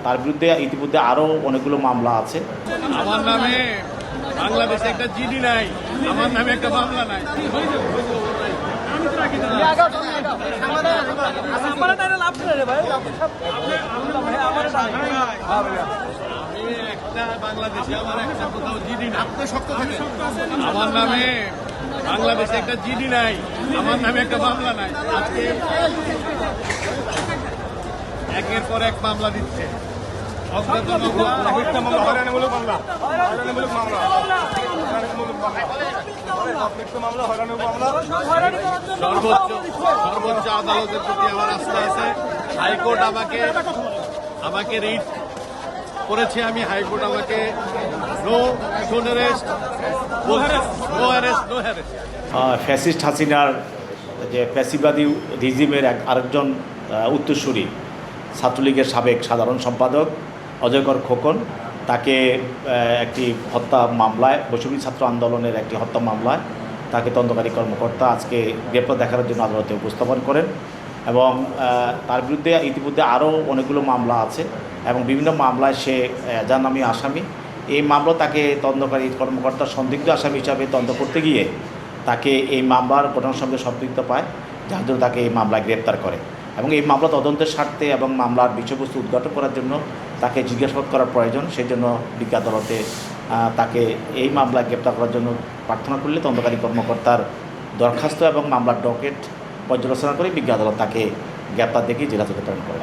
তার বিরুদ্ধে ইতিমধ্যে আরও অনেকগুলো মামলা আছে। আমার নামে বাংলাদেশে একটা জিডি নাই, আমার নামে একটা মামলা নাই। একটা বাংলাদেশে আমার একটা কোথাও জিডি নাই। আমার নামে বাংলাদেশে একটা জিডি নাই, আমার নামে একটা মামলা নাই। আজকে একের পর এক মামলা দিচ্ছে। সর্বোচ্চ আদালতের প্রতি আমার আস্থা আছে। হাইকোর্ট আমাকে রিট করেছে, আমি হাইকোর্ট আমাকে no arrest, no arrest. Fascist হাসিনার যে ফ্যাসিবাদী রিজিমের আরেকজন উত্তরসূরি ছাত্রলীগের সাবেক সাধারণ সম্পাদক অজয়কর খোকন, তাকে একটি হত্যা মামলায়, বৈষম্য ছাত্র আন্দোলনের একটি হত্যা মামলায় তাকে তদন্তকারী কর্মকর্তা আজকে গ্রেপ্তার দেখানোর জন্য আদালতে উপস্থাপন করেন এবং তার বিরুদ্ধে ইতিমধ্যে আরও অনেকগুলো মামলা আছে এবং বিভিন্ন মামলায় সে জাহান্নামী আসামি। এই মামলা তাকে তদন্তকারী কর্মকর্তা সন্দিগ্ধ আসামি হিসাবে তদন্ত করতে গিয়ে তাকে এই মামলার ঘটনার সঙ্গে সম্পৃক্ত পায়, যার জন্য তাকে এই মামলায় গ্রেপ্তার করে এবং এই মামলা তদন্তের স্বার্থে এবং মামলার বিষয়বস্তু উদ্ঘাটন করার জন্য তাকে জিজ্ঞাসাবাদ করার প্রয়োজন। সেই জন্য বিজ্ঞ আদালতে তাকে এই মামলায় গ্রেপ্তার করার জন্য প্রার্থনা করলে তদন্তকারী কর্মকর্তার দরখাস্ত এবং মামলার ডকেট পর্যালোচনা করে বিজ্ঞ আদালত তাকে গ্রেপ্তার দেখিয়ে জেলা থেকে প্রেরণ করে।